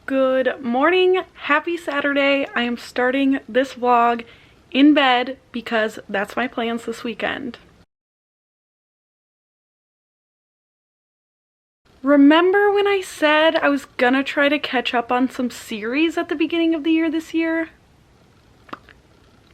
Good morning, happy Saturday. I am starting this vlog in bed because that's my plans this weekend. Remember when I said I was gonna try to catch up on some series at the beginning of the year this year?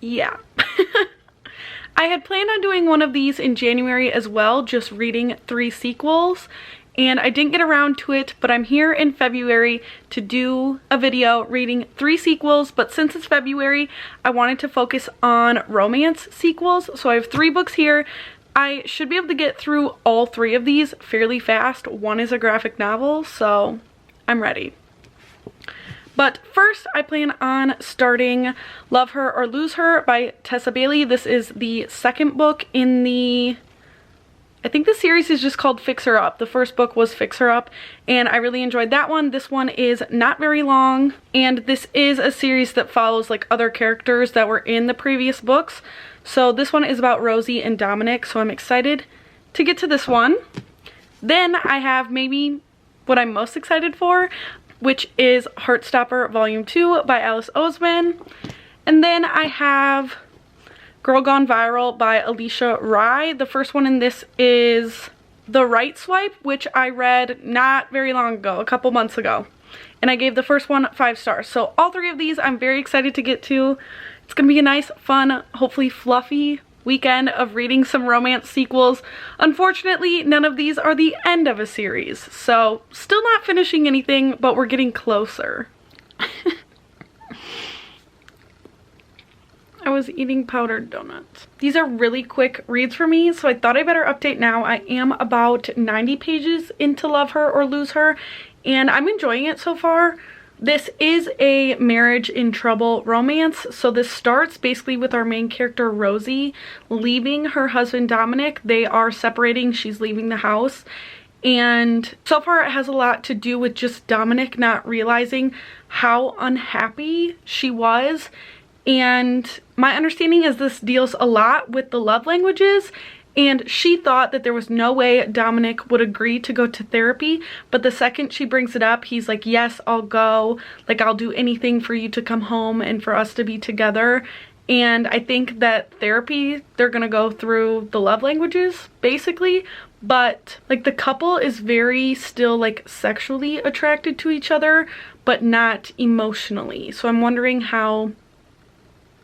Yeah. I had planned on doing one of these in January as well, just reading 3 sequels. And I didn't get around to it, but I'm here in February to do a video reading 3 sequels. But since it's February, I wanted to focus on romance sequels. So I have 3 books here. I should be able to get through all 3 of these fairly fast. One is a graphic novel, so I'm ready. But first, I plan on starting Love Her or Lose Her by Tessa Bailey. This is the second book in the... I think the series is just called Fix Her Up. The first book was Fix Her Up, and I really enjoyed that one. This one is not very long, and this is a series that follows like other characters that were in the previous books. So this one is about Rosie and Dominic, so I'm excited to get to this one. Then I have maybe what I'm most excited for, which is Heartstopper Volume 2 by Alice Oseman. And then I have Girl Gone Viral by Alicia Rye. The first one in this is The Right Swipe, which I read not very long ago, a couple months ago. And I gave the first one 5 stars. So all 3 of these I'm very excited to get to. It's gonna be a nice, fun, hopefully fluffy weekend of reading some romance sequels. Unfortunately, none of these are the end of a series. So still not finishing anything, but we're getting closer. I was eating powdered donuts. These are really quick reads for me, so I thought I better update now. I am about 90 pages into Love Her or Lose Her, and I'm enjoying it so far. This is a marriage in trouble romance, so this starts basically with our main character Rosie leaving her husband Dominic. They are separating, she's leaving the house, and so far it has a lot to do with just Dominic not realizing how unhappy she was. And my understanding is this deals a lot with the love languages, and she thought that there was no way Dominic would agree to go to therapy, but the second she brings it up, he's like, yes, I'll go, like I'll do anything for you to come home and for us to be together. And I think that therapy, they're gonna go through the love languages basically, but like the couple is very still like sexually attracted to each other, but not emotionally. So I'm wondering how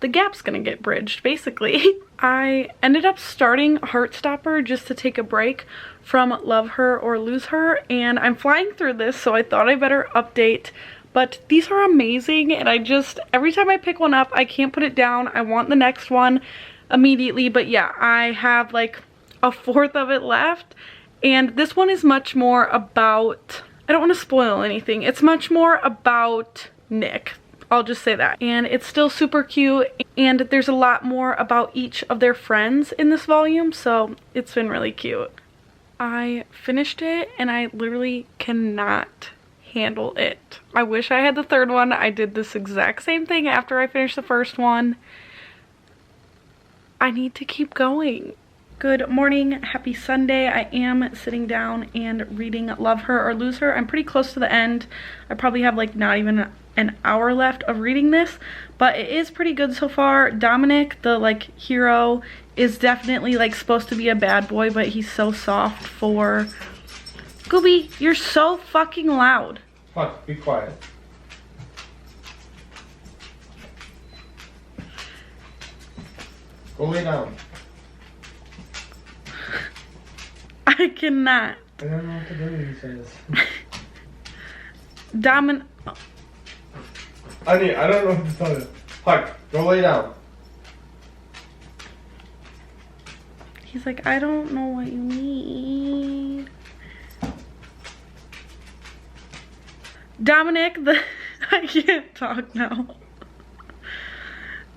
the gap's gonna get bridged basically. I ended up starting Heartstopper just to take a break from Love Her or Lose Her, and I'm flying through this, so I thought I better update. But these are amazing, and I just, every time I pick one up, I can't put it down. I want the next one immediately, but yeah, I have like a 1/4 of it left, and this one is much more about, I don't want to spoil anything, it's much more about Nick. I'll just say that. And it's still super cute, and there's a lot more about each of their friends in this volume, so it's been really cute. I finished it and I literally cannot handle it. I wish I had the 3rd one. I did this exact same thing after I finished the first one. I need to keep going. Good morning, happy Sunday. I am sitting down and reading Love Her or Lose Her. I'm pretty close to the end. I probably have like not even an hour left of reading this, but it is pretty good so far. Dominic, the like hero, is definitely like supposed to be a bad boy, but he's so soft for... Gooby, you're so fucking loud. Fuck, be quiet. Go lay down. I cannot. I don't know what to do, he says. I don't know what to tell you. Huck, go lay down. He's like, I don't know what you need. Dominic, I can't talk now.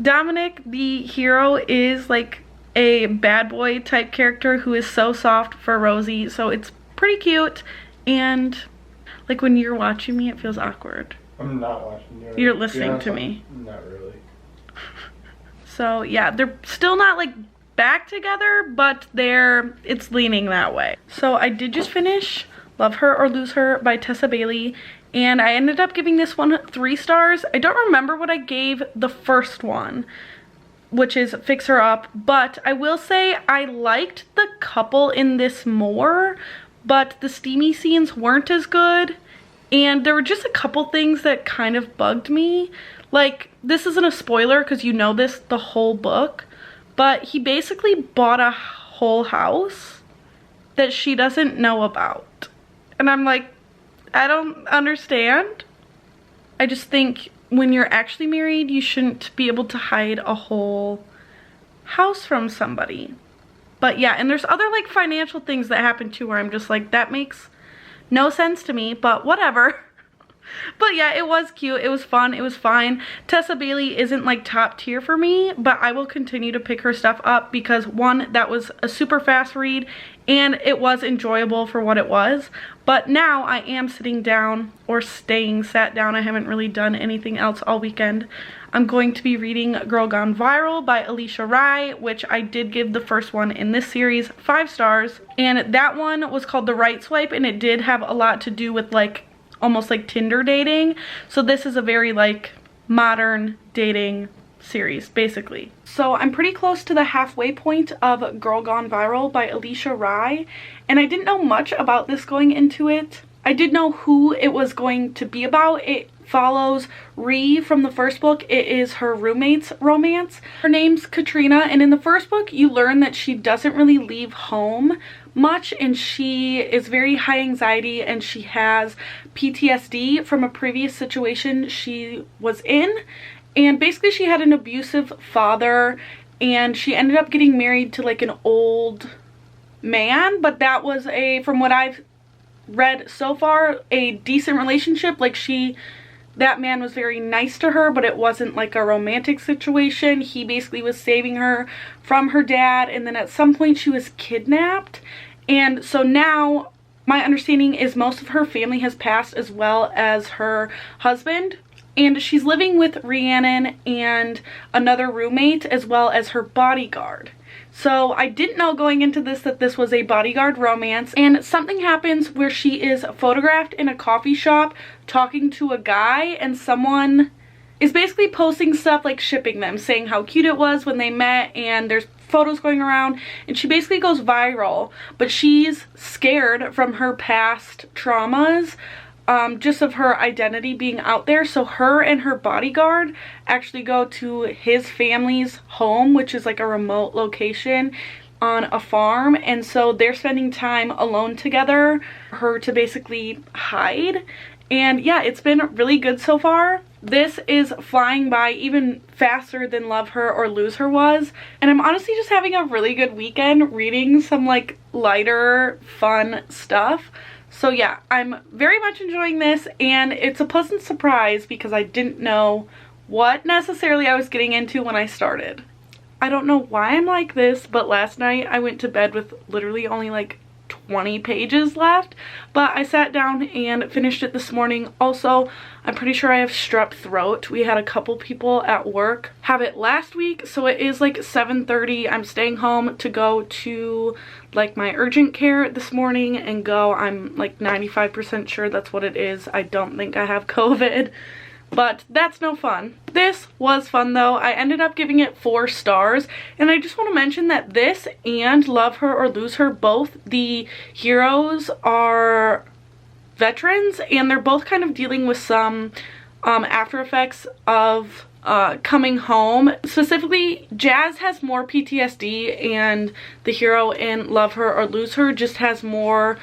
Dominic, the hero, is like a bad boy type character who is so soft for Rosie, so it's pretty cute, and like when you're watching me, it feels awkward. I'm not watching you. You're listening to me. Not really. So yeah, they're still not like back together, but it's leaning that way. So I did just finish Love Her or Lose Her by Tessa Bailey, and I ended up giving this one 3 stars. I don't remember what I gave the first one, which is Fix Her Up, but I will say I liked the couple in this more, but the steamy scenes weren't as good, and there were just a couple things that kind of bugged me. Like, this isn't a spoiler because you know this the whole book, but he basically bought a whole house that she doesn't know about. And I'm like, I don't understand. I just think when you're actually married, you shouldn't be able to hide a whole house from somebody. But yeah, and there's other like financial things that happen too where I'm just like, that makes no sense to me, but whatever. But yeah, it was cute, it was fun, it was fine. Tessa Bailey isn't like top tier for me, but I will continue to pick her stuff up because one, that was a super fast read and it was enjoyable for what it was. But now I am sitting down, or staying sat down, I haven't really done anything else all weekend. I'm going to be reading Girl Gone Viral by Alisha Rai, which I did give the first one in this series 5 stars. And that one was called The Right Swipe, and it did have a lot to do with like almost like Tinder dating. So this is a very like modern dating series basically. So I'm pretty close to the halfway point of Girl Gone Viral by Alisha Rai, and I didn't know much about this going into it. I did know who it was going to be about. It follows Ree from the first book. It is her roommate's romance. Her name's Katrina, and in the first book you learn that she doesn't really leave home much, and she is very high anxiety, and she has PTSD from a previous situation she was in. And basically she had an abusive father, and she ended up getting married to like an old man, but that was from what I've read so far, a decent relationship. Like that man was very nice to her, but it wasn't like a romantic situation. He basically was saving her from her dad, and then at some point she was kidnapped. And so now my understanding is most of her family has passed, as well as her husband. And she's living with Rhiannon and another roommate, as well as her bodyguard. So I didn't know going into this that this was a bodyguard romance, and something happens where she is photographed in a coffee shop talking to a guy, and someone is basically posting stuff like shipping them, saying how cute it was when they met, and there's photos going around, and she basically goes viral. But she's scared from her past traumas, just of her identity being out there. So her and her bodyguard actually go to his family's home, which is like a remote location on a farm, and so they're spending time alone together for her to basically hide. And yeah, it's been really good so far. This is flying by even faster than Love Her or Lose Her was, and I'm honestly just having a really good weekend reading some like lighter fun stuff. So yeah, I'm very much enjoying this, and it's a pleasant surprise because I didn't know what necessarily I was getting into when I started. I don't know why I'm like this, but last night I went to bed with literally only like 20 pages left, but I sat down and finished it this morning. Also, I'm pretty sure I have strep throat. We had a couple people at work have it last week, so it is like 7:30. I'm staying home to go to like my urgent care this morning and go. I'm like 95% sure that's what it is. I don't think I have COVID, but that's no fun. This was fun though. I ended up giving it 4 stars, and I just want to mention that this and Love Her or Lose Her, both the heroes are veterans, and they're both kind of dealing with some after effects of coming home. Specifically, Jazz has more PTSD, and the hero in Love Her or Lose Her just has more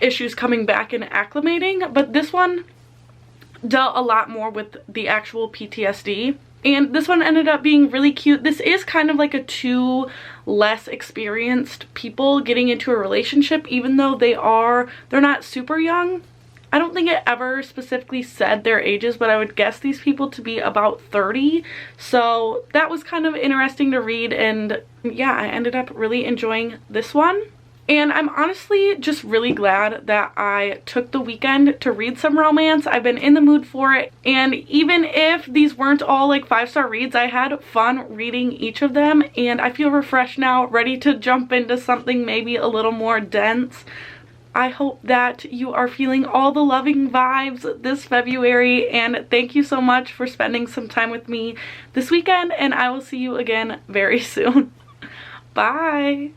issues coming back and acclimating, but this one dealt a lot more with the actual PTSD. And this one ended up being really cute. This is kind of like a 2 less experienced people getting into a relationship, even though they're not super young. I don't think it ever specifically said their ages, but I would guess these people to be about 30. So that was kind of interesting to read, and yeah, I ended up really enjoying this one. And I'm honestly just really glad that I took the weekend to read some romance. I've been in the mood for it, and even if these weren't all like 5-star reads, I had fun reading each of them, and I feel refreshed now, ready to jump into something maybe a little more dense. I hope that you are feeling all the loving vibes this February, and thank you so much for spending some time with me this weekend, and I will see you again very soon. Bye!